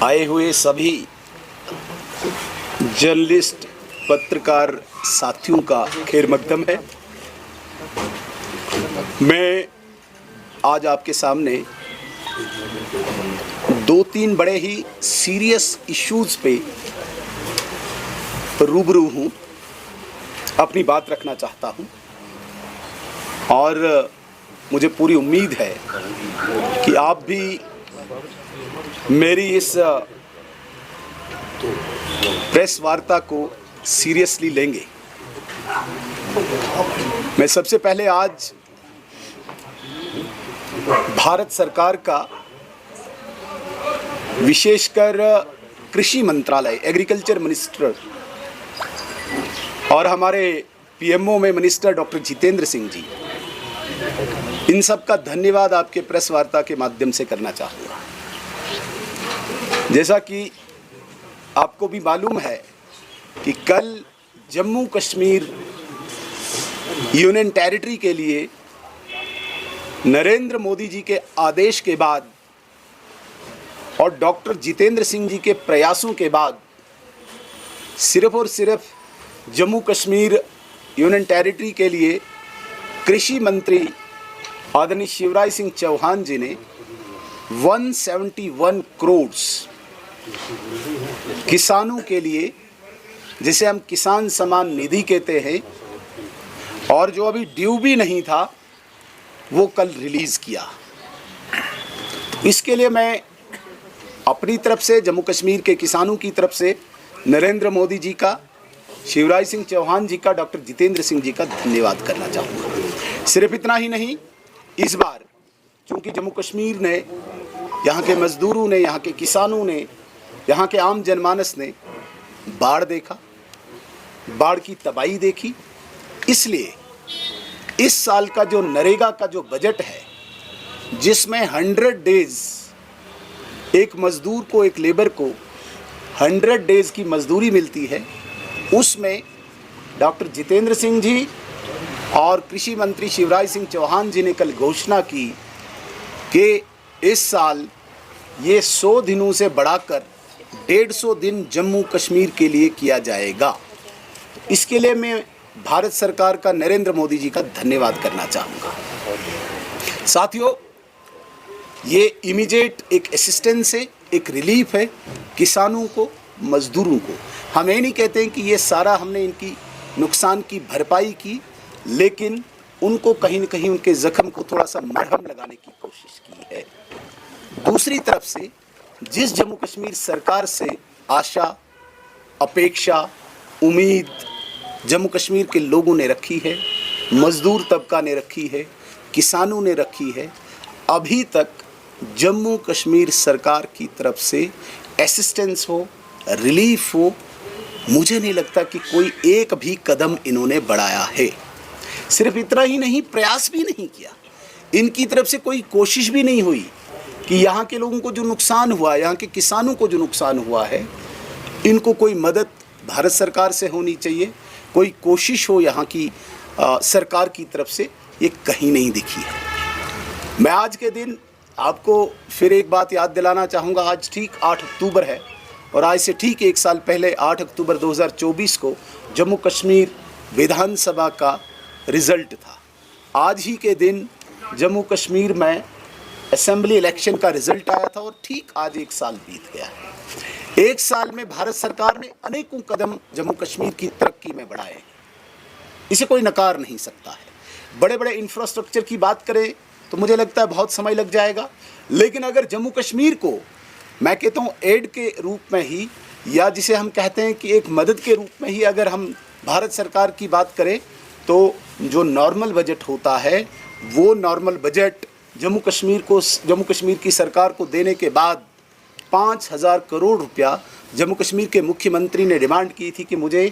आए हुए सभी जर्नलिस्ट पत्रकार साथियों का खैर मकदम है। मैं आज आपके सामने दो तीन बड़े ही सीरियस इश्यूज़ पे रूबरू हूँ, अपनी बात रखना चाहता हूँ और मुझे पूरी उम्मीद है कि आप भी मेरी इस प्रेस वार्ता को सीरियसली लेंगे। मैं सबसे पहले आज भारत सरकार का विशेषकर कृषि मंत्रालय, एग्रीकल्चर मिनिस्टर और हमारे पीएमओ में मिनिस्टर डॉक्टर जितेंद्र सिंह जी, इन सब का धन्यवाद आपके प्रेस वार्ता के माध्यम से करना चाहूँगा। जैसा कि आपको भी मालूम है कि कल जम्मू कश्मीर यूनियन टेरिटरी के लिए नरेंद्र मोदी जी के आदेश के बाद और डॉक्टर जितेंद्र सिंह जी के प्रयासों के बाद सिर्फ और सिर्फ जम्मू कश्मीर यूनियन टेरिटरी के लिए कृषि मंत्री आदरणीय शिवराज सिंह चौहान जी ने 171 करोड़ किसानों के लिए, जिसे हम किसान सम्मान निधि कहते हैं और जो अभी ड्यू भी नहीं था, वो कल रिलीज़ किया। इसके लिए मैं अपनी तरफ से, जम्मू कश्मीर के किसानों की तरफ से नरेंद्र मोदी जी का, शिवराज सिंह चौहान जी का, डॉक्टर जितेंद्र सिंह जी का धन्यवाद करना चाहूँगा। सिर्फ इतना ही नहीं, इस बार चूँकि जम्मू कश्मीर ने, यहाँ के मज़दूरों ने, यहाँ के किसानों ने, यहाँ के आम जनमानस ने बाढ़ देखा, बाढ़ की तबाही देखी, इसलिए इस साल का जो नरेगा का जो बजट है, जिसमें 100 डेज़ एक मज़दूर को, एक लेबर को 100 डेज़ की मजदूरी मिलती है, उसमें डॉक्टर जितेंद्र सिंह जी और कृषि मंत्री शिवराज सिंह चौहान जी ने कल घोषणा की कि इस साल ये 100 दिनों से बढ़ाकर 150 दिन जम्मू कश्मीर के लिए किया जाएगा। इसके लिए मैं भारत सरकार का, नरेंद्र मोदी जी का धन्यवाद करना चाहूँगा। साथियों, ये इमीडिएट एक असिस्टेंस है, एक रिलीफ है किसानों को, मज़दूरों को। हम ये नहीं कहते हैं कि ये सारा हमने इनकी नुकसान की भरपाई की, लेकिन उनको कहीं न कहीं उनके ज़ख्म को थोड़ा सा मरहम लगाने की कोशिश की है। दूसरी तरफ से जिस जम्मू कश्मीर सरकार से आशा, अपेक्षा, उम्मीद जम्मू कश्मीर के लोगों ने रखी है, मज़दूर तबका ने रखी है, किसानों ने रखी है, अभी तक जम्मू कश्मीर सरकार की तरफ से असिस्टेंस हो, रिलीफ हो, मुझे नहीं लगता कि कोई एक भी कदम इन्होंने बढ़ाया है। सिर्फ इतना ही नहीं, प्रयास भी नहीं किया, इनकी तरफ से कोई कोशिश भी नहीं हुई कि यहाँ के लोगों को जो नुकसान हुआ, यहाँ के किसानों को जो नुकसान हुआ है, इनको कोई मदद भारत सरकार से होनी चाहिए, कोई कोशिश हो यहाँ की सरकार की तरफ से, ये कहीं नहीं दिखी है। मैं आज के दिन आपको फिर एक बात याद दिलाना चाहूँगा। आज ठीक 8 अक्टूबर है और आज से ठीक एक साल पहले 8 अक्टूबर 2024 को जम्मू कश्मीर विधानसभा का रिज़ल्ट था। आज ही के दिन जम्मू कश्मीर में असेंबली इलेक्शन का रिज़ल्ट आया था और ठीक आज एक साल बीत गया है। एक साल में भारत सरकार ने अनेकों कदम जम्मू कश्मीर की तरक्की में बढ़ाए हैं, इसे कोई नकार नहीं सकता है। बड़े बड़े इंफ्रास्ट्रक्चर की बात करें तो मुझे लगता है बहुत समय लग जाएगा, लेकिन अगर जम्मू कश्मीर को मैं कहता हूँ एड के रूप में ही, या जिसे हम कहते हैं कि एक मदद के रूप में ही अगर हम भारत सरकार की बात करें, तो जो नॉर्मल बजट होता है, वो नॉर्मल बजट जम्मू कश्मीर की सरकार को देने के बाद 5000 करोड़ रुपया जम्मू कश्मीर के मुख्यमंत्री ने डिमांड की थी कि मुझे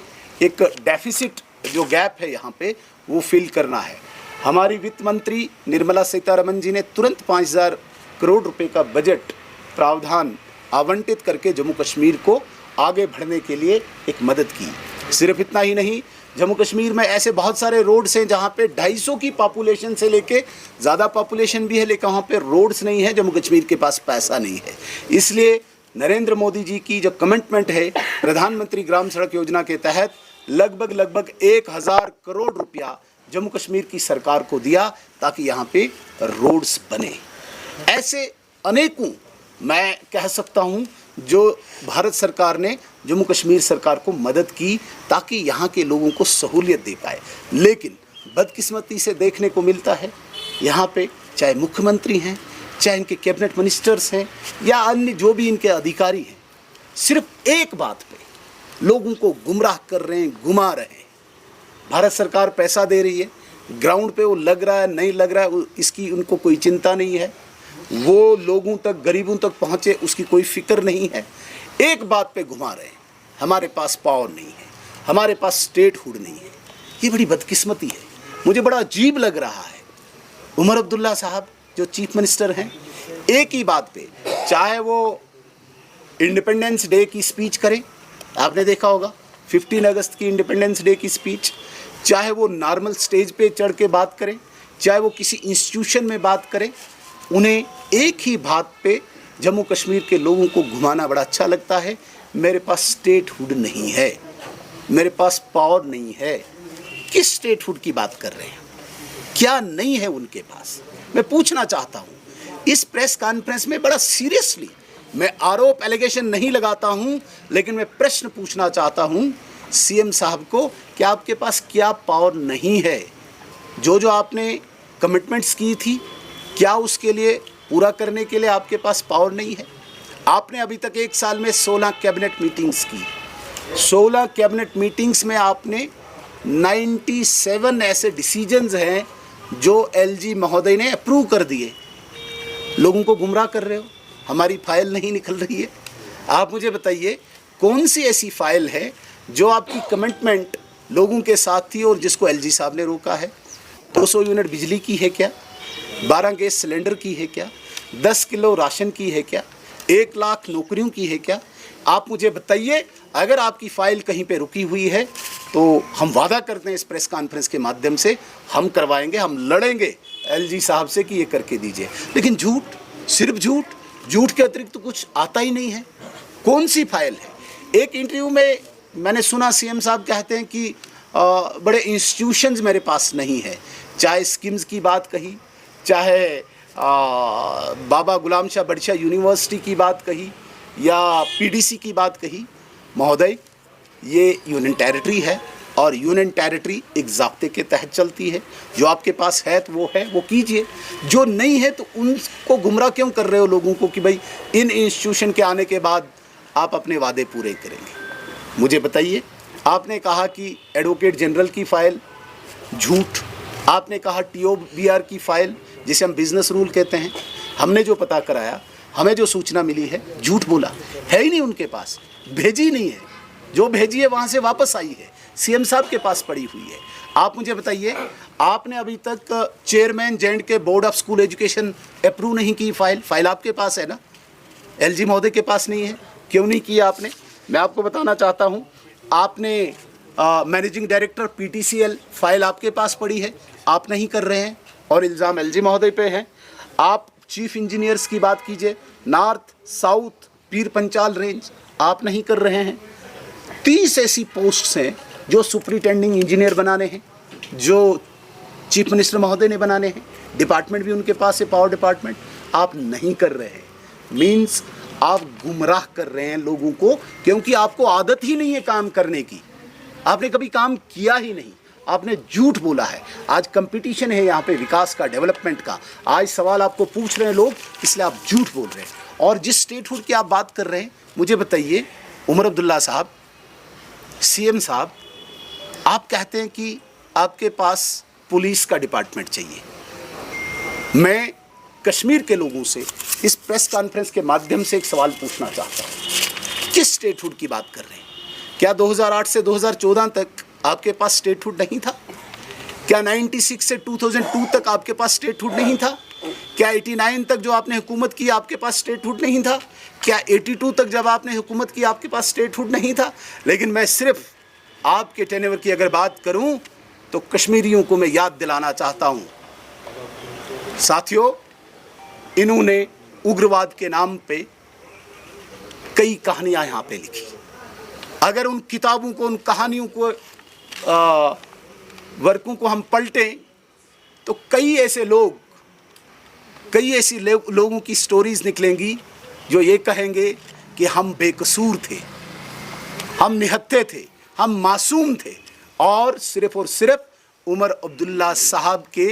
एक डेफिसिट, जो गैप है यहाँ पे, वो फिल करना है। हमारी वित्त मंत्री निर्मला सीतारमण जी ने तुरंत 5000 करोड़ रुपए का बजट प्रावधान आवंटित करके जम्मू कश्मीर को आगे बढ़ने के लिए एक मदद की। सिर्फ इतना ही नहीं, जम्मू कश्मीर में ऐसे बहुत सारे रोड्स हैं जहाँ पे 250 की पॉपुलेशन से लेके ज़्यादा पॉपुलेशन भी है, लेकिन वहाँ पे रोड्स नहीं है, जम्मू कश्मीर के पास पैसा नहीं है। इसलिए नरेंद्र मोदी जी की जो कमिटमेंट है प्रधानमंत्री ग्राम सड़क योजना के तहत लगभग 1000 करोड़ रुपया जम्मू कश्मीर की सरकार को दिया ताकि यहाँ पे रोड्स बने। ऐसे अनेकों मैं कह सकता हूँ जो भारत सरकार ने जम्मू कश्मीर सरकार को मदद की ताकि यहाँ के लोगों को सहूलियत दे पाए। लेकिन बदकिस्मती से देखने को मिलता है यहाँ पे चाहे मुख्यमंत्री हैं, चाहे इनके कैबिनेट मिनिस्टर्स हैं या अन्य जो भी इनके अधिकारी हैं, सिर्फ एक बात पे लोगों को गुमराह कर रहे हैं, घुमा रहे हैं। भारत सरकार पैसा दे रही है, ग्राउंड पे वो लग रहा है नहीं लग रहा है इसकी उनको कोई चिंता नहीं है, वो लोगों तक गरीबों तक पहुँचे उसकी कोई फिक्र नहीं है। एक बात पे घुमा रहे हैं, हमारे पास पावर नहीं है, हमारे पास स्टेटहुड नहीं है। ये बड़ी बदकिस्मती है। मुझे बड़ा अजीब लग रहा है। उमर अब्दुल्ला साहब जो चीफ मिनिस्टर हैं, एक ही बात पे, चाहे वो इंडिपेंडेंस डे की स्पीच करें, आपने देखा होगा 15 अगस्त की इंडिपेंडेंस डे की स्पीच, चाहे वो नॉर्मल स्टेज पे चढ़ के बात करें, चाहे वो किसी इंस्टीट्यूशन में बात करें, उन्हें एक ही बात पे जम्मू कश्मीर के लोगों को घुमाना बड़ा अच्छा लगता है। मेरे पास स्टेटहुड नहीं है, मेरे पास पावर नहीं है। किस स्टेटहुड की बात कर रहे हैं? क्या नहीं है उनके पास? मैं पूछना चाहता हूँ इस प्रेस कॉन्फ्रेंस में बड़ा सीरियसली, मैं आरोप एलिगेशन नहीं लगाता हूँ, लेकिन मैं प्रश्न पूछना चाहता हूँ सीएम साहब को कि आपके पास क्या पावर नहीं है? जो आपने कमिटमेंट्स की थी, क्या उसके लिए पूरा करने के लिए आपके पास पावर नहीं है? आपने अभी तक 1 साल में 16 कैबिनेट मीटिंग्स की। 16 कैबिनेट मीटिंग्स में आपने 97 ऐसे डिसीजंस हैं जो एलजी महोदय ने अप्रूव कर दिए। लोगों को गुमराह कर रहे हो, हमारी फाइल नहीं निकल रही है। आप मुझे बताइए कौन सी ऐसी फाइल है जो आपकी कमिटमेंट लोगों के साथ थी और जिसको एलजी साहब ने रोका है? 200 यूनिट बिजली की है क्या? 12 गैस सिलेंडर की है क्या? 10 किलो राशन की है क्या? 1 लाख नौकरियों की है क्या? आप मुझे बताइए। अगर आपकी फाइल कहीं पे रुकी हुई है तो हम वादा करते हैं इस प्रेस कॉन्फ्रेंस के माध्यम से हम करवाएंगे, हम लड़ेंगे एलजी साहब से कि ये करके दीजिए। लेकिन झूठ, सिर्फ झूठ, झूठ के अतिरिक्त तो कुछ आता ही नहीं है। कौन सी फाइल है? एक इंटरव्यू में मैंने सुना सीएम साहब कहते हैं कि बड़े इंस्टीट्यूशंस मेरे पास नहीं है। चाहे स्कीम्स की बात कही, चाहे बाबा गुलाम शाह बड़शाह यूनिवर्सिटी की बात कही या पीडीसी की बात कही। महोदय, ये यूनियन टेरिटरी है और यूनियन टेरिटरी एक ज़ाब्ते के तहत चलती है। जो आपके पास है तो वो है, वो कीजिए। जो नहीं है तो उनको गुमराह क्यों कर रहे हो लोगों को कि भाई इन इंस्टीट्यूशन के आने के बाद आप अपने वादे पूरे करेंगे? मुझे बताइए। आपने कहा कि एडवोकेट जनरल की फ़ाइल, झूठ। आपने कहा टीओबीआर की फ़ाइल, जिसे हम बिज़नेस रूल कहते हैं, हमने जो पता कराया, हमें जो सूचना मिली है, झूठ बोला। है ही नहीं उनके पास, भेजी नहीं है। जो भेजी है वहाँ से वापस आई है, सीएम साहब के पास पड़ी हुई है। आप मुझे बताइए, आपने अभी तक चेयरमैन जेएंड के board of school education approve नहीं की फाइल आपके पास है ना? एलजी महोदय के पास नहीं है, क्यों नहीं किया आपने? मैं आपको बताना चाहता हूँ, आपने मैनेजिंग डायरेक्टर पीटीसीएल फाइल आपके पास पड़ी है, आप नहीं कर रहे हैं और इल्ज़ाम एलजी महोदय पे है। आप चीफ इंजीनियर्स की बात कीजिए, नॉर्थ साउथ पीर पंचाल रेंज, आप नहीं कर रहे हैं। 30 ऐसी पोस्ट्स हैं जो सुपरिटेंडिंग इंजीनियर बनाने हैं, जो चीफ मिनिस्टर महोदय ने बनाने हैं। डिपार्टमेंट भी उनके पास है, पावर डिपार्टमेंट, आप नहीं कर रहे हैं। मीन्स आप गुमराह कर रहे हैं लोगों को, क्योंकि आपको आदत ही नहीं है काम करने की। आपने कभी काम किया ही नहीं, आपने झूठ बोला है। आज कंपटीशन है यहाँ पे विकास का, डेवलपमेंट का। आज सवाल आपको पूछ रहे हैं लोग, इसलिए आप झूठ बोल रहे हैं। और जिस स्टेटहुड की आप बात कर रहे हैं, मुझे बताइए उमर अब्दुल्ला साहब, सीएम साहब, आप कहते हैं कि आपके पास पुलिस का डिपार्टमेंट चाहिए। मैं कश्मीर के लोगों से इस प्रेस कॉन्फ्रेंस के माध्यम से एक सवाल पूछना चाहता हूँ, किस स्टेटहुड की बात कर रहे हैं? क्या 2008 से 2014 तक आपके पास स्टेटहुड नहीं था? क्या 96 से 2002 तक आपके पास स्टेटहुड नहीं था? क्या 89 तक जो आपने हुकूमत की आपके पास स्टेटहुड नहीं था? क्या 82 तक जब आपने हुकूमत की आपके पास स्टेटहुड नहीं था? लेकिन मैं सिर्फ आपके टेन्योर की अगर बात करूं तो कश्मीरियों को मैं याद दिलाना चाहता हूं, साथियों, इन्होंने उग्रवाद के नाम पे कई कहानियाँ यहाँ पे लिखी। अगर उन किताबों को, उन कहानियों को, वर्कों को हम पलटें तो कई ऐसे लोग, कई ऐसी लोगों की स्टोरीज निकलेंगी जो ये कहेंगे कि हम बेकसूर थे, हम निहत्थे थे, हम मासूम थे, और सिर्फ उमर अब्दुल्ला साहब के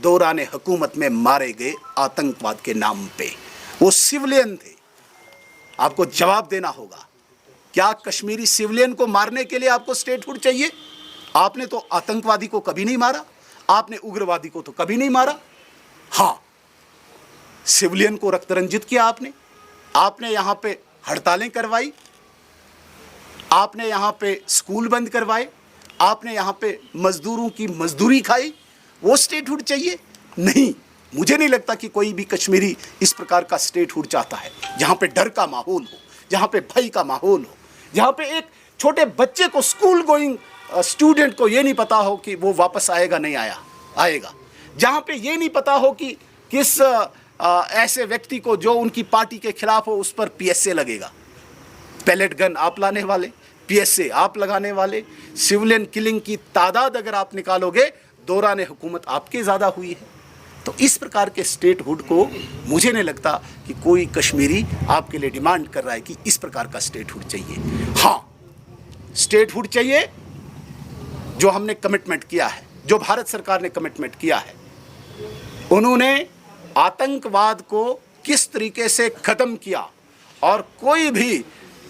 दौरान हुकूमत में मारे गए आतंकवाद के नाम पे। वो सिविलियन थे। आपको जवाब देना होगा, क्या कश्मीरी सिविलियन को मारने के लिए आपको स्टेटहुड चाहिए? आपने तो आतंकवादी को कभी नहीं मारा, आपने उग्रवादी को तो कभी नहीं मारा। हाँ, सिविलियन को रक्तरंजित किया आपने यहाँ पे हड़तालें करवाई, आपने यहाँ पे स्कूल बंद करवाए, आपने यहाँ पे मजदूरों की मजदूरी खाई। वो स्टेटहुड चाहिए? नहीं, मुझे नहीं लगता कि कोई भी कश्मीरी इस प्रकार का स्टेटहुड चाहता है, जहाँ पे डर का माहौल हो, जहाँ पे भय का माहौल हो, जहाँ पे एक छोटे बच्चे को, स्कूल गोइंग स्टूडेंट को ये नहीं पता हो कि वो वापस आएगा नहीं आएगा, जहाँ पे ये नहीं पता हो कि किस ऐसे व्यक्ति को जो उनकी पार्टी के खिलाफ हो उस पर PSA लगेगा। पैलेट गन आप लाने वाले, PSA आप लगाने वाले, सिविलियन किलिंग की तादाद अगर आप निकालोगे, दौरान हुकूमत आपके ज़्यादा हुई है। तो इस प्रकार के स्टेटहुड को मुझे नहीं लगता कि कोई कश्मीरी आपके लिए डिमांड कर रहा है कि इस प्रकार का स्टेटहुड चाहिए। हाँ, स्टेटहुड चाहिए जो हमने कमिटमेंट किया है, जो भारत सरकार ने कमिटमेंट किया है। उन्होंने आतंकवाद को किस तरीके से ख़त्म किया, और कोई भी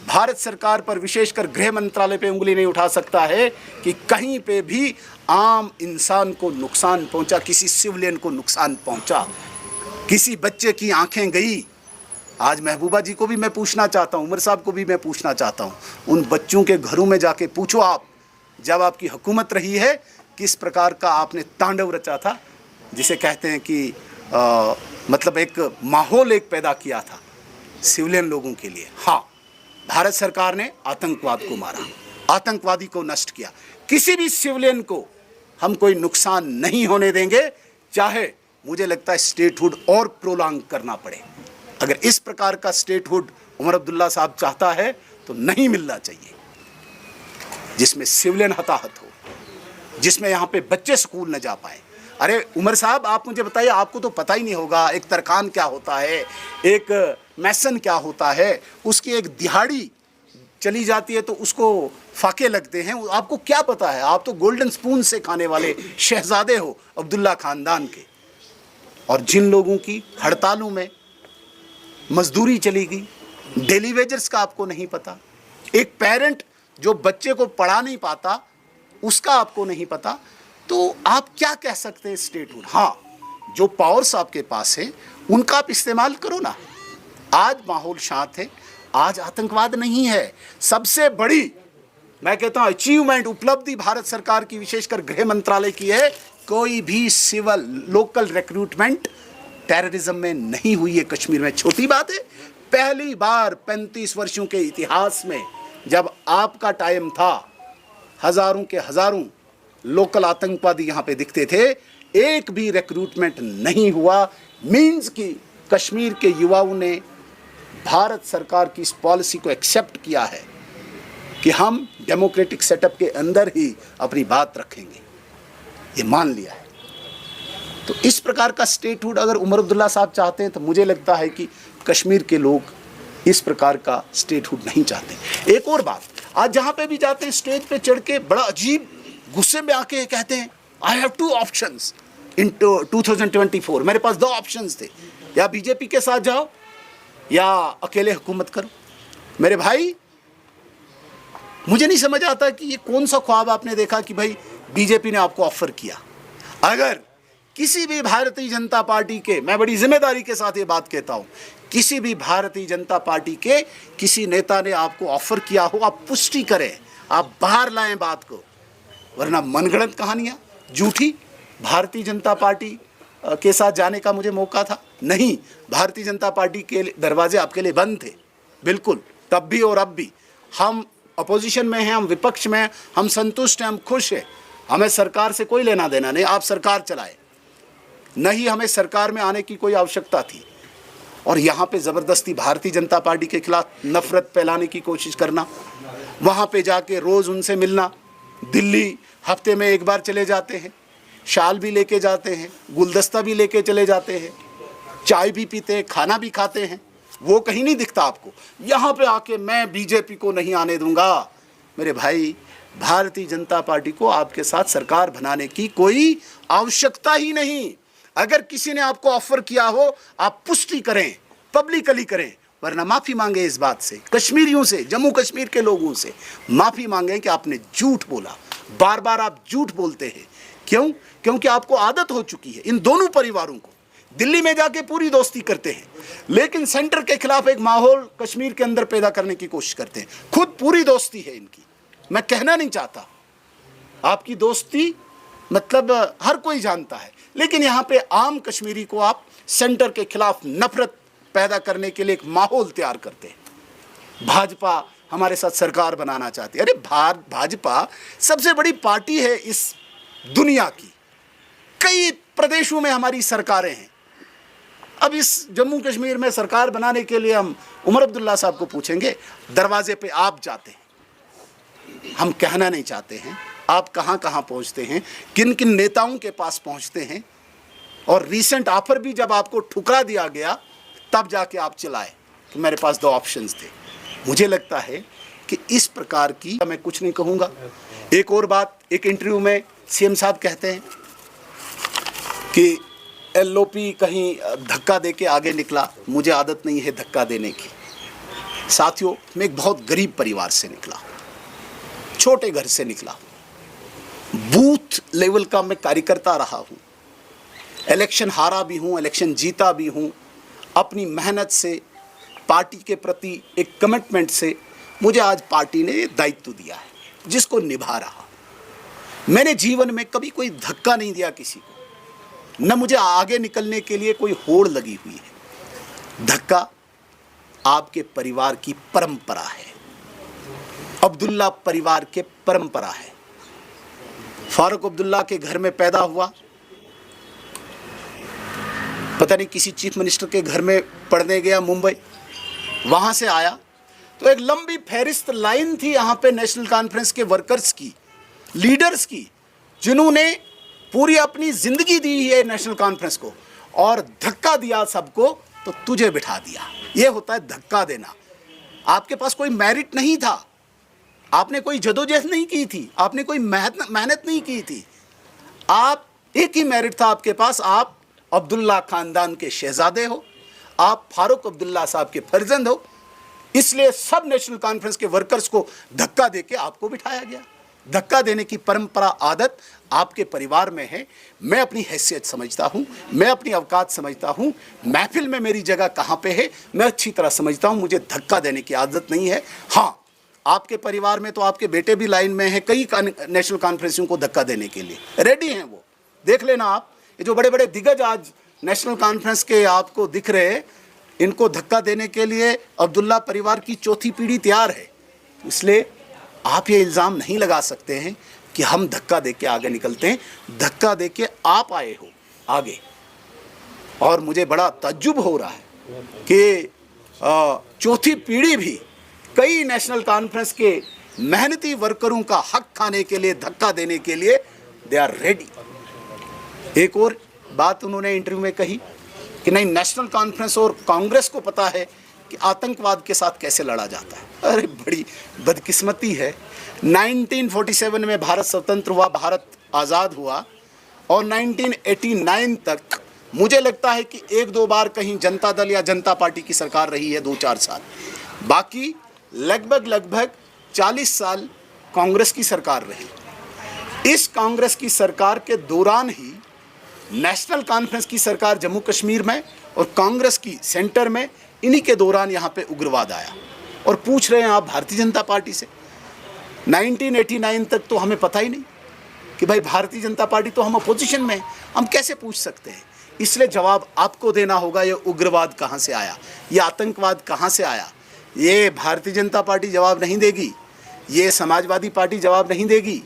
भारत सरकार पर, विशेषकर गृह मंत्रालय पे उंगली नहीं उठा सकता है कि कहीं पे भी आम इंसान को नुकसान पहुंचा, किसी सिविलियन को नुकसान पहुंचा, किसी बच्चे की आंखें गई। आज महबूबा जी को भी मैं पूछना चाहता हूं, उमर साहब को भी मैं पूछना चाहता हूं, उन बच्चों के घरों में जाके पूछो आप, जब आपकी हुकूमत रही है किस प्रकार का आपने तांडव रचा था, जिसे कहते हैं कि मतलब एक माहौल एक पैदा किया था सिविलियन लोगों के लिए। हाँ, भारत सरकार ने आतंकवाद को मारा, आतंकवादी को नष्ट किया। किसी भी सिविलियन को हम कोई नुकसान नहीं होने देंगे, चाहे मुझे लगता है स्टेटहुड और प्रोलॉन्ग करना पड़े। अगर इस प्रकार का स्टेटहुड उमर अब्दुल्ला साहब चाहता है तो नहीं मिलना चाहिए, जिसमें सिविलियन हताहत हो, जिसमें यहाँ पे बच्चे स्कूल न जा पाए। अरे उमर साहब, आप मुझे बताइए, आपको तो पता ही नहीं होगा एक तरखान क्या होता है, एक मैसन क्या होता है, उसकी एक दिहाड़ी चली जाती है तो उसको फाके लगते हैं, आपको क्या पता है? आप तो गोल्डन स्पून से खाने वाले शहजादे हो अब्दुल्ला ख़ानदान के। और जिन लोगों की हड़तालों में मजदूरी चली गई, डेली वेजर्स का आपको नहीं पता, एक पेरेंट जो बच्चे को पढ़ा नहीं पाता उसका आपको नहीं पता, तो आप क्या कह सकते हैं स्टेटहुड? हाँ, जो पावर्स आपके पास है उनका आप इस्तेमाल करो ना। आज माहौल शांत है, आज आतंकवाद नहीं है। सबसे बड़ी मैं कहता हूँ अचीवमेंट, उपलब्धि भारत सरकार की, विशेषकर गृह मंत्रालय की है, कोई भी सिविल लोकल रिक्रूटमेंट टेररिज्म में नहीं हुई है कश्मीर में। छोटी बात है, पहली बार 35 वर्षों के इतिहास में जब आपका टाइम था, हजारों के हजारों लोकल आतंकवादी यहाँ पे दिखते थे, एक भी रिक्रूटमेंट नहीं हुआ। मीन्स कि कश्मीर के युवाओं ने भारत सरकार की इस पॉलिसी को एक्सेप्ट किया है कि हम डेमोक्रेटिक सेटअप के अंदर ही अपनी बात रखेंगे, ये मान लिया है। तो इस प्रकार का स्टेटहुड अगर उमर अब्दुल्ला साहब चाहते हैं तो मुझे लगता है कि कश्मीर के लोग इस प्रकार का स्टेटहुड नहीं चाहते। एक और बात, आज जहाँ पे भी जाते हैं स्टेज पे चढ़ के बड़ा अजीब गुस्से में आके कहते हैं आई हैव 2 ऑप्शंस इन 2024। मेरे पास 2 ऑप्शंस थे, या बीजेपी के साथ जाओ या अकेले हुकूमत करो। मेरे भाई, मुझे नहीं समझ आता कि ये कौन सा ख्वाब आपने देखा कि भाई बीजेपी ने आपको ऑफर किया। अगर किसी भी भारतीय जनता पार्टी के, मैं बड़ी जिम्मेदारी के साथ ये बात कहता हूँ, किसी भी भारतीय जनता पार्टी के किसी नेता ने आपको ऑफर किया हो, आप पुष्टि करें, आप बाहर लाएं बात को, वरना मनगढ़ंत कहानियाँ झूठी। भारतीय जनता पार्टी के साथ जाने का मुझे मौका था नहीं, भारतीय जनता पार्टी के दरवाजे आपके लिए बंद थे, बिल्कुल, तब भी और अब भी। हम अपोजिशन में हैं, हम विपक्ष में हैं, हम संतुष्ट हैं, हम खुश हैं, हमें सरकार से कोई लेना देना नहीं। आप सरकार चलाए, नहीं हमें सरकार में आने की कोई आवश्यकता थी। और यहाँ पे ज़बरदस्ती भारतीय जनता पार्टी के खिलाफ नफरत फैलाने की कोशिश करना, वहाँ पे जाके रोज़ उनसे मिलना, दिल्ली हफ्ते में एक बार चले जाते हैं, शाल भी लेके जाते हैं, गुलदस्ता भी लेके चले जाते हैं, चाय भी पीते हैं, खाना भी खाते हैं, वो कहीं नहीं दिखता आपको। यहाँ पे आके मैं बीजेपी को नहीं आने दूंगा। मेरे भाई, भारतीय जनता पार्टी को आपके साथ सरकार बनाने की कोई आवश्यकता ही नहीं। अगर किसी ने आपको ऑफर किया हो, आप पुष्टि करें, पब्लिकली करें, वरना माफ़ी मांगे इस बात से, कश्मीरियों से, जम्मू कश्मीर के लोगों से माफ़ी मांगे कि आपने झूठ बोला। बार बार आप झूठ बोलते हैं, क्यों? क्योंकि आपको आदत हो चुकी है। इन दोनों परिवारों को दिल्ली में जाके पूरी दोस्ती करते हैं, लेकिन सेंटर के खिलाफ एक माहौल कश्मीर के अंदर पैदा करने की कोशिश करते हैं। खुद पूरी दोस्ती है इनकी, मैं कहना नहीं चाहता, आपकी दोस्ती मतलब हर कोई जानता है, लेकिन यहाँ पे आम कश्मीरी को आप सेंटर के खिलाफ नफरत पैदा करने के लिए एक माहौल तैयार करते हैं। भाजपा हमारे साथ सरकार बनाना चाहती है। अरे भाजपा सबसे बड़ी पार्टी है इस दुनिया की, कई प्रदेशों में हमारी सरकारें हैं। अब इस जम्मू कश्मीर में सरकार बनाने के लिए हम उमर अब्दुल्ला साहब को पूछेंगे, दरवाजे पे आप जाते हैं, हम कहना नहीं चाहते हैं आप कहाँ कहाँ पहुँचते हैं, किन किन नेताओं के पास पहुँचते हैं, और रीसेंट ऑफर भी जब आपको ठुकरा दिया गया तब जाके आप चिल्लाए कि मेरे पास दो ऑप्शंस थे। मुझे लगता है कि इस प्रकार की मैं कुछ नहीं कहूँगा। एक और बात, एक इंटरव्यू में सीएम साहब कहते हैं कि एलओपी कहीं धक्का देके आगे निकला, मुझे आदत नहीं है धक्का देने की। साथियों, मैं एक बहुत गरीब परिवार से निकला, छोटे घर से निकला, बूथ लेवल का मैं कार्यकर्ता रहा हूँ, इलेक्शन हारा भी हूँ, इलेक्शन जीता भी हूँ। अपनी मेहनत से, पार्टी के प्रति एक कमिटमेंट से मुझे आज पार्टी ने दायित्व दिया है, जिसको निभा रहा। मैंने जीवन में कभी कोई धक्का नहीं दिया किसी को, न मुझे आगे निकलने के लिए कोई होड़ लगी हुई है। धक्का आपके परिवार की परंपरा है, अब्दुल्ला परिवार के परंपरा है। फारूक अब्दुल्ला के घर में पैदा हुआ, पता नहीं किसी चीफ मिनिस्टर के घर में पढ़ने गया मुंबई, वहाँ से आया तो एक लंबी फहरिस्त लाइन थी यहाँ पे नेशनल कॉन्फ्रेंस के वर्कर्स की, लीडर्स की, जिन्होंने पूरी अपनी ज़िंदगी दी है नेशनल कॉन्फ्रेंस को, और धक्का दिया सबको तो तुझे बिठा दिया। ये होता है धक्का देना। आपके पास कोई मेरिट नहीं था, आपने कोई जदोजहद नहीं की थी, आपने कोई मेहनत नहीं की थी, आप एक ही मेरिट था आपके पास, आप अब्दुल्ला खानदान के शहजादे हो, आप फारूक अब्दुल्ला साहब के फर्जंद हो। इसलिए सब नेशनल कॉन्फ्रेंस के वर्कर्स को धक्का देके आपको बिठाया गया। धक्का देने की परंपरा, आदत आपके परिवार में है। मैं अपनी हैसियत समझता हूँ, मैं अपनी औकात समझता हूँ, महफिल में मेरी जगह कहाँ पे है मैं अच्छी तरह समझता हूँ। मुझे धक्का देने की आदत नहीं है। हाँ, आपके परिवार में तो आपके बेटे भी लाइन में हैं, कई नेशनल कॉन्फ्रेंसों को धक्का देने के लिए रेडी हैं। वो देख लेना आप, ये जो बड़े बड़े दिग्गज आज नेशनल कॉन्फ्रेंस के आपको दिख रहे हैं, इनको धक्का देने के लिए अब्दुल्ला परिवार की चौथी पीढ़ी तैयार है। इसलिए आप ये इल्ज़ाम नहीं लगा सकते हैं कि हम धक्का देके आगे निकलते हैं। धक्का देके आप आए हो आगे, और मुझे बड़ा तज्जुब हो रहा है कि चौथी पीढ़ी भी कई नेशनल कॉन्फ्रेंस के मेहनती वर्करों का हक खाने के लिए, धक्का देने के लिए दे आर रेडी। एक और बात उन्होंने इंटरव्यू में कही कि नहीं, नेशनल कॉन्फ्रेंस और कांग्रेस को पता है कि आतंकवाद के साथ कैसे लड़ा जाता है। अरे बड़ी बदकिस्मती है। 1947 में भारत स्वतंत्र हुआ, भारत आज़ाद हुआ, और 1989 तक मुझे लगता है कि एक दो बार कहीं जनता दल या जनता पार्टी की सरकार रही है, 2-4 साल। बाकी लगभग 40 साल कांग्रेस की सरकार रही। इस कांग्रेस की सरकार के दौरान ही नेशनल कॉन्फ्रेंस की सरकार जम्मू कश्मीर में और कांग्रेस की सेंटर में, इन्हीं के दौरान यहाँ पे उग्रवाद आया। और पूछ रहे हैं आप भारतीय जनता पार्टी से, 1989 तक तो हमें पता ही नहीं कि भाई भारतीय जनता पार्टी तो हम अपोजिशन में, हम कैसे पूछ सकते हैं। इसलिए जवाब आपको देना होगा, ये उग्रवाद कहाँ से आया, ये आतंकवाद कहाँ से आया। ये भारतीय जनता पार्टी जवाब नहीं देगी, ये समाजवादी पार्टी जवाब नहीं देगी,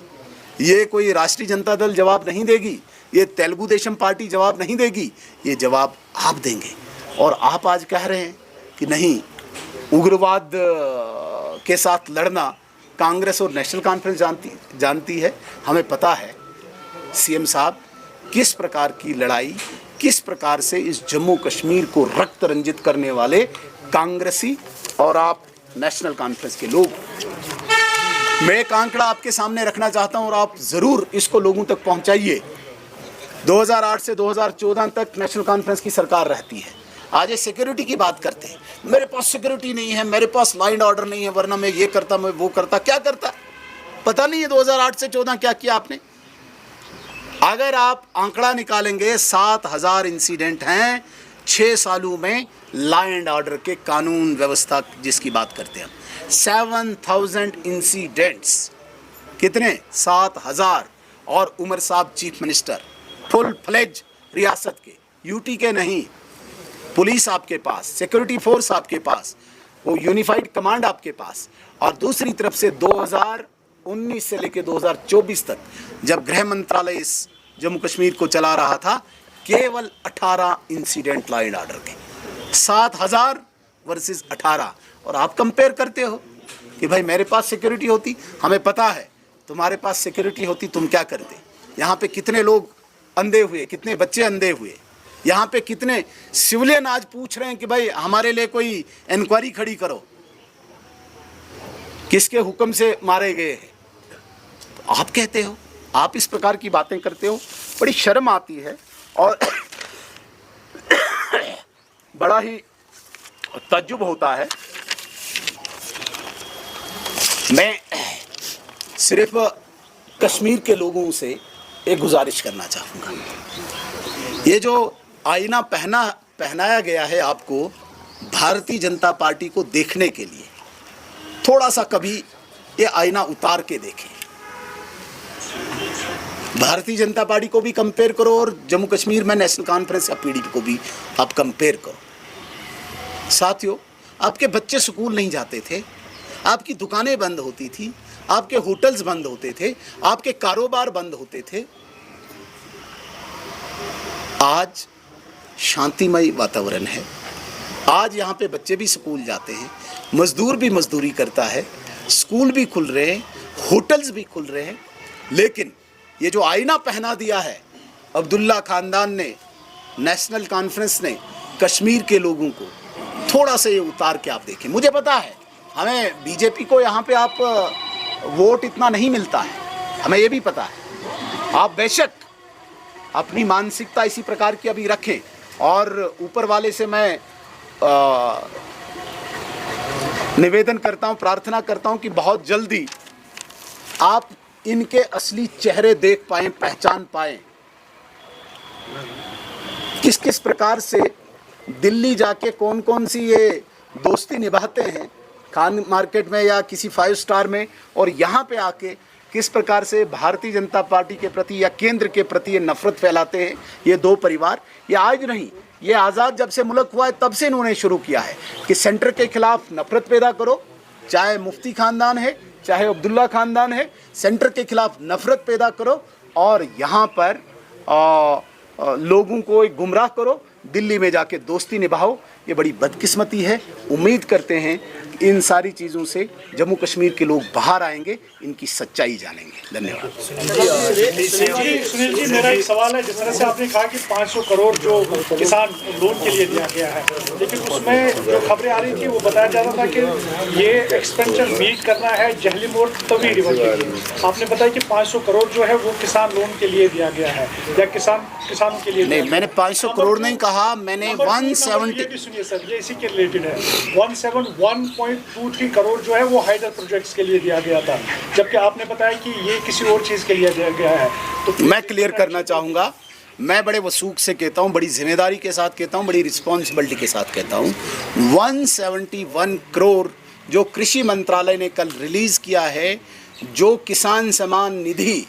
ये कोई राष्ट्रीय जनता दल जवाब नहीं देगी, ये तेलुगु देशम पार्टी जवाब नहीं देगी। ये जवाब आप देंगे। और आप आज कह रहे हैं कि नहीं, उग्रवाद के साथ लड़ना कांग्रेस और नेशनल कॉन्फ्रेंस जानती है। हमें पता है सीएम साहब किस प्रकार की लड़ाई, किस प्रकार से इस जम्मू कश्मीर को रक्त रंजित करने वाले कांग्रेसी और आप नेशनल कॉन्फ्रेंस के लोग। मैं एक आंकड़ा आपके सामने रखना चाहता हूं और आप ज़रूर इसको लोगों तक पहुंचाइए। 2008 से 2014 तक नेशनल कॉन्फ्रेंस की सरकार रहती है। आज ये सिक्योरिटी की बात करते हैं, मेरे पास सिक्योरिटी नहीं है, मेरे पास लॉ एंड ऑर्डर नहीं है, वरना मैं ये करता, मैं वो करता। क्या करता पता नहीं है 2008 से 14 क्या किया आपने। अगर आप आंकड़ा निकालेंगे 7000 इंसिडेंट हैं 6 सालों में लॉ एंड ऑर्डर के कानून व्यवस्था जिसकी बात करते हैं हम। 7000 इंसिडेंट्स, कितने 7000। और उमर साहब चीफ मिनिस्टर, फुल फ्लेज रियासत के, यूटी के नहीं। पुलिस आपके पास, सिक्योरिटी फोर्स आपके पास, वो यूनिफाइड कमांड आपके पास। और दूसरी तरफ से 2019 से लेकर 2024 तक जब गृह मंत्रालय इस जम्मू कश्मीर को चला रहा था, केवल 18 इंसिडेंट लॉ एंड ऑर्डर के। 7000 वर्सेस 18। और आप कंपेयर करते हो कि भाई मेरे पास सिक्योरिटी होती। हमें पता है तुम्हारे पास सिक्योरिटी होती तुम क्या करते। यहाँ पे कितने लोग अंधे हुए, कितने बच्चे अंधे हुए। यहाँ पे कितने सिविलियन आज पूछ रहे हैं कि भाई हमारे लिए कोई इंक्वायरी खड़ी करो, किसके हुक्म से मारे गए हैं। तो आप कहते हो, आप इस प्रकार की बातें करते हो, बड़ी शर्म आती है और बड़ा ही तज्जुब होता है। मैं सिर्फ कश्मीर के लोगों से एक गुजारिश करना चाहूँगा। ये जो आईना पहनाया गया है आपको भारतीय जनता पार्टी को देखने के लिए, थोड़ा सा कभी ये आईना उतार के देखें। भारतीय जनता पार्टी को भी कंपेयर करो और जम्मू कश्मीर में नेशनल कॉन्फ्रेंस या पीडीपी को भी आप कंपेयर करो। साथियों, आपके बच्चे स्कूल नहीं जाते थे, आपकी दुकानें बंद होती थी, आपके होटल्स बंद होते थे, आपके कारोबार बंद होते थे। आज शांतिमय वातावरण है। आज यहाँ पे बच्चे भी स्कूल जाते हैं, मजदूर भी मजदूरी करता है, स्कूल भी खुल रहे हैं, होटल्स भी खुल रहे हैं। लेकिन ये जो आईना पहना दिया है अब्दुल्ला खानदान ने, नेशनल कॉन्फ्रेंस ने कश्मीर के लोगों को, थोड़ा सा ये उतार के आप देखें। मुझे पता है हमें बीजेपी को यहाँ पे आप वोट इतना नहीं मिलता है, हमें ये भी पता है। आप बेशक अपनी मानसिकता इसी प्रकार की अभी रखें और ऊपर वाले से मैं निवेदन करता हूँ, प्रार्थना करता हूँ कि बहुत जल्दी आप इनके असली चेहरे देख पाएं, पहचान पाएं। किस किस प्रकार से दिल्ली जाके कौन कौन सी ये दोस्ती निभाते हैं खान मार्केट में या किसी 5 स्टार में, और यहाँ पे आके किस प्रकार से भारतीय जनता पार्टी के प्रति या केंद्र के प्रति ये नफरत फैलाते हैं। ये दो परिवार, ये आज नहीं, ये आज़ाद जब से मुल्क हुआ है तब से इन्होंने शुरू किया है कि सेंटर के खिलाफ नफरत पैदा करो, चाहे मुफ्ती खानदान है, चाहे अब्दुल्ला खानदान है, सेंटर के खिलाफ नफरत पैदा करो और यहाँ पर लोगों को एक गुमराह करो, दिल्ली में जाके दोस्ती निभाओ। ये बड़ी बदकिस्मती है। उम्मीद करते हैं कि इन सारी चीज़ों से जम्मू कश्मीर के लोग बाहर आएंगे, इनकी सच्चाई जानेंगे। धन्यवाद। सुनील जी, मेरा एक सवाल है। जिस तरह से आपने कहा कि 500 करोड़ जो किसान लोन के लिए दिया गया है, लेकिन उसमें जो खबरें आ रही थी वो बताया जा रहा था कि ये एक्सपेंशन मीट करना है जहलीम और तवी रिवर के लिए। आपने बताया कि 500 करोड़ जो है वो किसान लोन के लिए दिया गया है या किसानों के लिए। नहीं, मैंने 500 करोड़ नहीं कहा, मैंने 170। सुनिए सर, ये इसी के रिलेटेड है। 171.23 करोड़ जो है वो हाइडर प्रोजेक्ट्स के लिए दिया गया था, जबकि आपने बताया कि ये किसी और चीज़ के लिए दिया गया है। तो मैं क्लियर करना चाहूँगा, मैं बड़े वसूख से कहता हूँ, बड़ी जिम्मेदारी के साथ कहता हूँ, बड़ी रिस्पॉन्सिबिलिटी के साथ कहता हूँ। 171 करोड़ जो कृषि मंत्रालय ने कल रिलीज़ किया है, जो किसान सम्मान निधि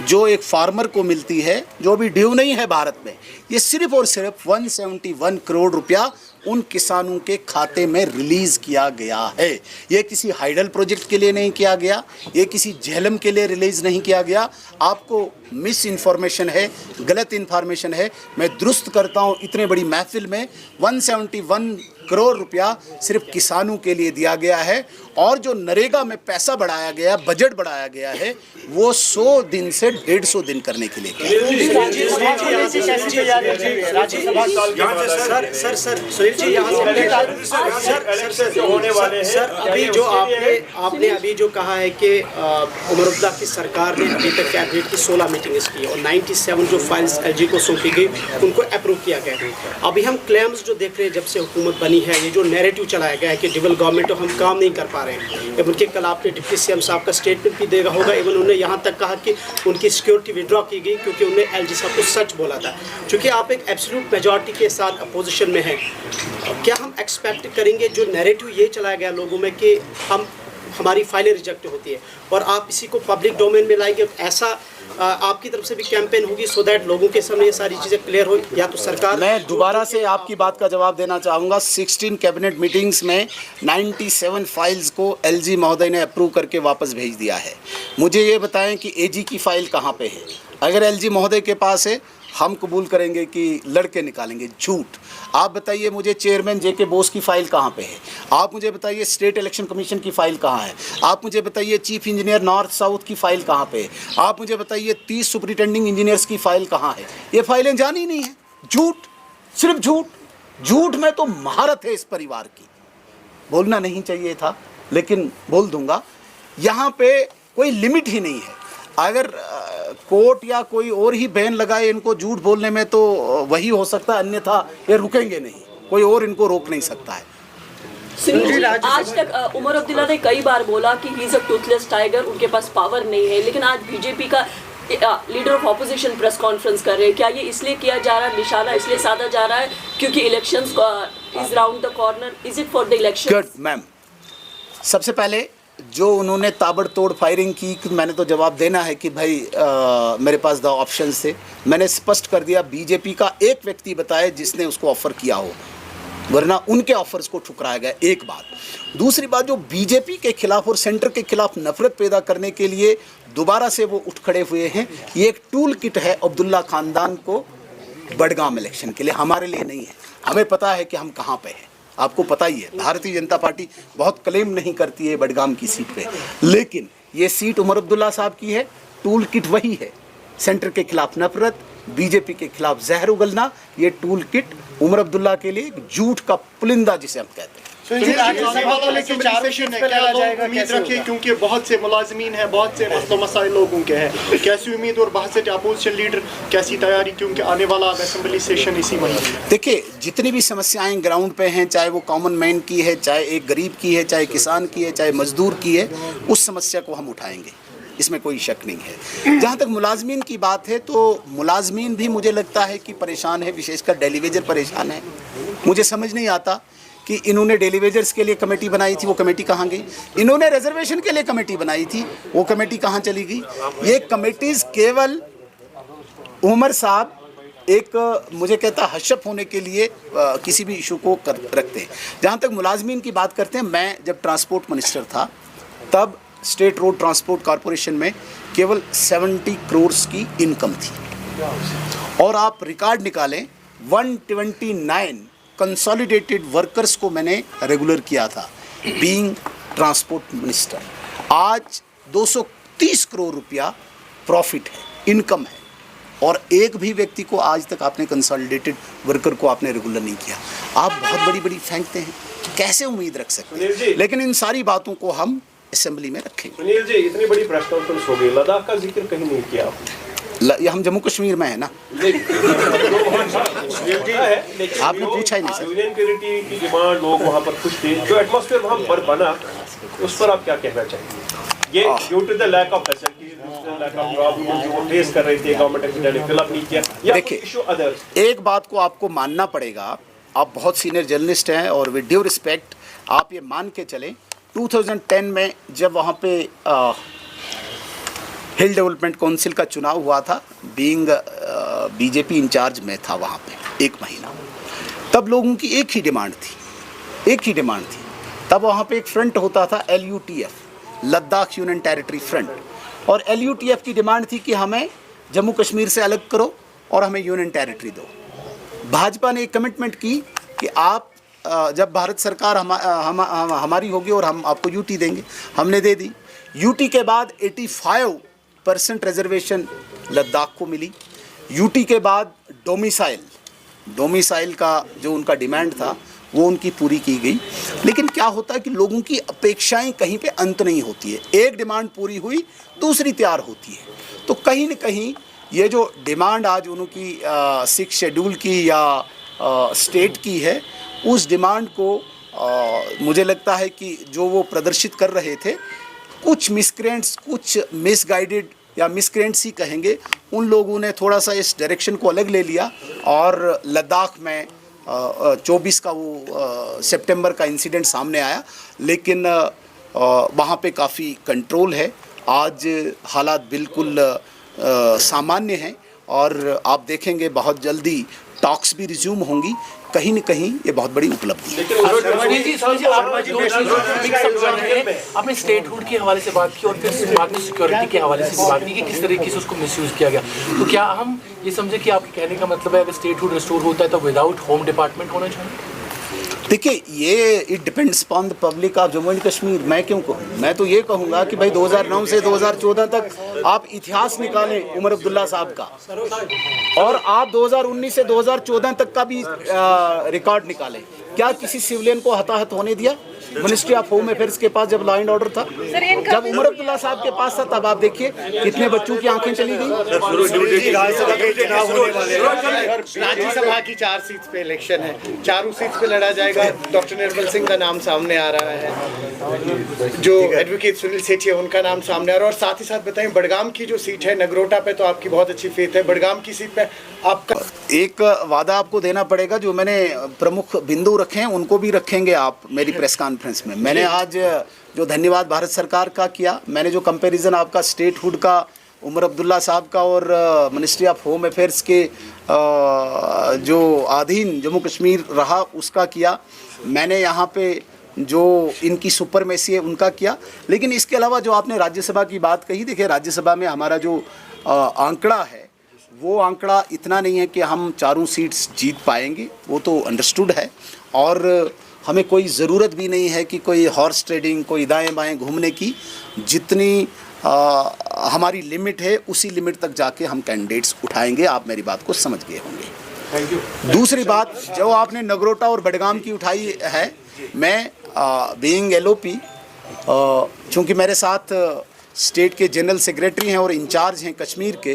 जो एक फार्मर को मिलती है, जो भी ड्यू नहीं है भारत में, ये सिर्फ और सिर्फ 171 करोड़ रुपया उन किसानों के खाते में रिलीज़ किया गया है। ये किसी हाइडल प्रोजेक्ट के लिए नहीं किया गया, ये किसी झेलम के लिए रिलीज़ नहीं किया गया। आपको मिस इन्फॉर्मेशन है, गलत इन्फॉर्मेशन है। मैं दुरुस्त करता हूँ, इतने बड़ी महफिल में 171 करोड़ रुपया सिर्फ किसानों के लिए दिया गया है, और जो नरेगा में पैसा बढ़ाया गया, बजट बढ़ाया गया है, वो 100 दिन से 150 दिन करने के लिए किया। अभी जो आपने अभी जो कहा है कि उमर अब्दुल्ला की सरकार ने अभी तक कैबिनेट की 16 मीटिंग्स की और 97 जो फाइल्स एलजी को सौंपी गई उनको अप्रूव किया गया। अभी हम क्लेम्स जो देख रहे हैं जब से हुकूमत बनी है, ये जो नैरेटिव चलाया गया है कि डबल गवर्नमेंट हम काम नहीं कर पा रहे हैं। एवं उनके कल आपने डिप्टी सीएम साहब का स्टेटमेंट भी देखा होगा। एवं उन्होंने यहाँ तक कहा कि उनकी सिक्योरिटी विड्रॉ की गई क्योंकि उन्होंने एलजी साहब को सच बोला था। चूँकि आप एक एब्सोल्यूट मेजॉरिटी के साथ अपोजिशन में हैं, क्या हम एक्सपेक्ट करेंगे जो नैरेटिव ये चलाया गया लोगों में कि हमारी फाइलें रिजेक्ट होती है और आप इसी को पब्लिक डोमेन में लाएंगे, ऐसा आपकी तरफ से भी कैंपेन होगी सो दैट लोगों के सामने ये सारी चीज़ें क्लियर हो? या तो सरकार, मैं दोबारा से आपकी बात का जवाब देना चाहूँगा। 16 कैबिनेट मीटिंग्स में 97 फाइल्स को एलजी महोदय ने अप्रूव करके वापस भेज दिया है। मुझे ये बताएं कि एजी की फ़ाइल कहाँ पे है? अगर एलजी महोदय के पास है, हम कबूल करेंगे कि लड़के निकालेंगे। झूठ। आप बताइए मुझे चेयरमैन जेके बोस की फ़ाइल कहाँ पे है? आप मुझे बताइए स्टेट इलेक्शन कमीशन की फ़ाइल कहाँ है? आप मुझे बताइए चीफ इंजीनियर नॉर्थ साउथ की फ़ाइल कहाँ पे है? आप मुझे बताइए 30 सुपरिटेंडिंग इंजीनियर्स की फ़ाइल कहाँ है? ये फाइलें जानी नहीं है। झूठ, सिर्फ झूठ। झूठ में तो महारत है इस परिवार की। बोलना नहीं चाहिए था लेकिन बोल दूंगा। यहाँ पे कोई लिमिट ही नहीं है। अगर कोर्ट या कोई और ही बैन लगाए इनको झूठ बोलने में तो वही हो सकता है, अन्यथा ये रुकेंगे नहीं। कोई और इनको रोक नहीं सकता है। आज तक उमर अब्दुल्ला ने कई बार बोला कि he is a Toothless tiger, उनके पास पावर नहीं है, लेकिन आज बीजेपी का leader of opposition press conference कर रहे हैं। क्या ये इसलिए किया जा रहा है, निशाना इसलिए साधा जा रहा है क्योंकि elections is round the corner? Is it for the election? Good ma'am, सबसे पहले जो उन्होंने ताबड़तोड़ फायरिंग की, मैंने तो जवाब देना है कि भाई मेरे पास 2 ऑप्शंस थे। मैंने स्पष्ट कर दिया, बीजेपी का एक व्यक्ति बताए जिसने उसको ऑफ़र किया हो, वरना उनके ऑफर्स को ठुकराया गया। एक बात। दूसरी बात, जो बीजेपी के खिलाफ और सेंटर के खिलाफ नफरत पैदा करने के लिए दोबारा से वो उठ खड़े हुए हैं, ये एक टूल किट है अब्दुल्ला खानदान को बडगाम इलेक्शन के लिए, हमारे लिए नहीं है। हमें पता है कि हम कहाँ पे हैं, आपको पता ही है। भारतीय जनता पार्टी बहुत क्लेम नहीं करती है बडगाम की सीट पे, लेकिन ये सीट उमर अब्दुल्ला साहब की है। टूल किट वही है, सेंटर के खिलाफ नफरत, बीजेपी के खिलाफ जहर उगलना। ये टूल किट उमर अब्दुल्ला के लिए एक झूठ का पुलिंदा जिसे हम कहते हैं। क्योंकि बहुत से मुलाजमीन हैं, बहुत से मसलो मसाइल लोगों के हैं, कैसी उम्मीद और बहस अपोजिशन लीडर कैसी तैयारी, क्योंकि आने वाला असेंबली सेशन इसी महीने। देखिए, जितनी भी समस्याएं ग्राउंड पे हैं, चाहे वो कॉमन मैन की है, चाहे एक गरीब की है, चाहे किसान की है, चाहे मजदूर की है, उस समस्या को हम उठाएंगे, इसमें कोई शक नहीं है। जहाँ तक मुलाजमीन की बात है, तो मुलाजमीन भी मुझे लगता है कि परेशान है, विशेषकर डेलीवेजर परेशान है। मुझे समझ नहीं आता कि इन्होंने डेलीवेजर्स के लिए कमेटी बनाई थी, वो कमेटी कहाँ गई? इन्होंने रिजर्वेशन के लिए कमेटी बनाई थी, वो कमेटी कहाँ चली गई? ये कमेटीज़ केवल उमर साहब एक मुझे कहता हशप होने के लिए किसी भी इशू को रखते हैं। जहाँ तक मुलाजमीन की बात करते हैं, मैं जब ट्रांसपोर्ट मिनिस्टर था तब स्टेट रोड ट्रांसपोर्ट कॉरपोरेशन में केवल 70 करोड़ की इनकम थी, और आप रिकॉर्ड निकालें 129 कंसोलिडेटेड वर्कर्स को मैंने रेगुलर किया था बीइंग ट्रांसपोर्ट मिनिस्टर। आज 230 करोड़ रुपया प्रॉफिट है, इनकम है, और एक भी व्यक्ति को आज तक आपने कंसोलिडेटेड वर्कर को आपने रेगुलर नहीं किया। आप बहुत बड़ी बड़ी फेंकते हैं, कैसे उम्मीद रख सकते हैं? लेकिन इन सारी बातों को हम असेंबली में रखेंगे। सुनील जी, इतनी बड़ी प्रेस कॉन्फ्रेंस हो गई, लद्दाख का जिक्र कहीं नहीं किया ये हम जम्मू कश्मीर में है ना, आपने पूछा ही नहीं सर। यूनियन टेरिटरी की डिमांड, लोग वहाँ पर खुश थे, जो एटमॉस्फेयर वहाँ पर बना, उस पर आप क्या कहना चाहेंगे? ये due to the lack of facilities, lack of problem जो वो फेस कर रहे थे, गवर्नमेंट ने डेवलप नहीं किया, या देखिए, इशू अदर्स? एक बात को आपको मानना पड़ेगा, आप बहुत सीनियर जर्नलिस्ट हैं, और विद ड्यू रिस्पेक्ट आप ये मान के चलें, 2010 में जब वहाँ पे हिल डेवलपमेंट काउंसिल का चुनाव हुआ था, बीइंग बीजेपी इंचार्ज में था वहाँ पे 1 महीना, तब लोगों की एक ही डिमांड थी। तब वहाँ पे एक फ्रंट होता था LUTF, Ladakh union territory front, और LUTF की डिमांड थी कि हमें जम्मू कश्मीर से अलग करो और हमें यूनियन टेरिटरी दो। भाजपा ने एक कमिटमेंट की कि आप जब भारत सरकार हमारी होगी और हम आपको यूटी देंगे, हमने दे दी। यूटी के बाद 85% रिजर्वेशन लद्दाख को मिली। यूटी के बाद डोमिसाइल का जो उनका डिमांड था वो उनकी पूरी की गई। लेकिन क्या होता है कि लोगों की अपेक्षाएं कहीं पे अंत नहीं होती है, एक डिमांड पूरी हुई दूसरी तैयार होती है। तो कहीं न कहीं ये जो डिमांड आज उनकी 6 शेड्यूल की या स्टेट की है, उस डिमांड को मुझे लगता है कि जो वो प्रदर्शित कर रहे थे, कुछ मिसक्रेंट्स, कुछ मिसगाइडेड या मिसक्रेंट्स ही कहेंगे, उन लोगों ने थोड़ा सा इस डायरेक्शन को अलग ले लिया और लद्दाख में 24 का वो सितंबर का इंसिडेंट सामने आया। लेकिन वहाँ पे काफ़ी कंट्रोल है, आज हालात बिल्कुल सामान्य हैं और आप देखेंगे बहुत जल्दी टॉक्स भी रिज्यूम होंगी। कहीं न कहीं ये बहुत बड़ी उपलब्धि है। आपने स्टेटहुड के हवाले से बात की और फिर बाद में सिक्योरिटी के हवाले से बात की कि किस तरीके से उसको मिसयूज किया गया। तो क्या हम ये समझे कि आपके कहने का मतलब है अगर स्टेटहुड रिस्टोर होता है तो विदाउट होम डिपार्टमेंट होना चाहिए? देखिए, ये it depends upon the public of Jammu and Kashmir. मैं क्यों कहूँ, मैं तो ये कहूँगा कि भाई 2009 से 2014 तक आप इतिहास निकालें उमर अब्दुल्ला साहब का, और आप 2019 से 2014 तक का भी रिकॉर्ड निकालें। क्या किसी सिविलियन को हताहत होने दिया? मिनिस्ट्री ऑफ होम अफेयर्स के पास जब लॉ एंड ऑर्डर था, जब उमर अब्दुल्ला साहब के पास था, तब आप देखिए कितने बच्चों की आंखें चली गई। राज्यसभा की 4 सीट पे इलेक्शन है, 4 सीट पे लड़ा जाएगा। डॉक्टर निर्मल सिंह का नाम सामने आ रहा है, जो एडवोकेट सुनील सेठी है उनका नाम सामने आ रहा है। और साथ ही साथ बताएं, बडगाम की जो सीट है, नगरोटा पे तो आपकी बहुत अच्छी फेथ है, बडगाम की सीट पे आपका एक वादा आपको देना पड़ेगा, जो मैंने प्रमुख बिंदु रखे हैं उनको भी रखेंगे आप मेरी प्रेस कॉन्फ्रेंस में। मैंने आज जो धन्यवाद भारत सरकार का किया, मैंने जो कंपैरिजन आपका स्टेटहुड का उमर अब्दुल्ला साहब का और मिनिस्ट्री ऑफ होम अफेयर्स के जो अधीन जम्मू कश्मीर रहा उसका किया, मैंने यहाँ पे जो इनकी सुपरमेसी है उनका किया। लेकिन इसके अलावा जो आपने राज्यसभा की बात कही, देखिए राज्यसभा में हमारा जो आंकड़ा है वो आंकड़ा इतना नहीं है कि हम 4 सीट्स जीत पाएंगे, वो तो अंडरस्टूड है। और हमें कोई ज़रूरत भी नहीं है कि कोई हॉर्स ट्रेडिंग, कोई दाएं बाएं घूमने की। जितनी हमारी लिमिट है उसी लिमिट तक जाके हम कैंडिडेट्स उठाएंगे। आप मेरी बात को समझ गए होंगे। Thank you. दूसरी बात जो आपने नगरोटा और बडगाम की उठाई है, मैं बीइंग LOP, चूँकि मेरे साथ स्टेट के जनरल सेक्रेटरी हैं और इंचार्ज हैं कश्मीर के,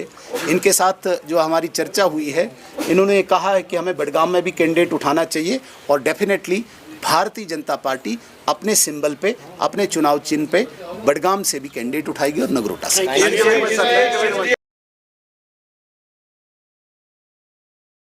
इनके साथ जो हमारी चर्चा हुई है, इन्होंने कहा है कि हमें बडगाम में भी कैंडिडेट उठाना चाहिए और डेफिनेटली भारतीय जनता पार्टी अपने सिंबल पे, अपने चुनाव चिन्ह पे बडगाम से भी कैंडिडेट उठाएगी और नगरोटा से।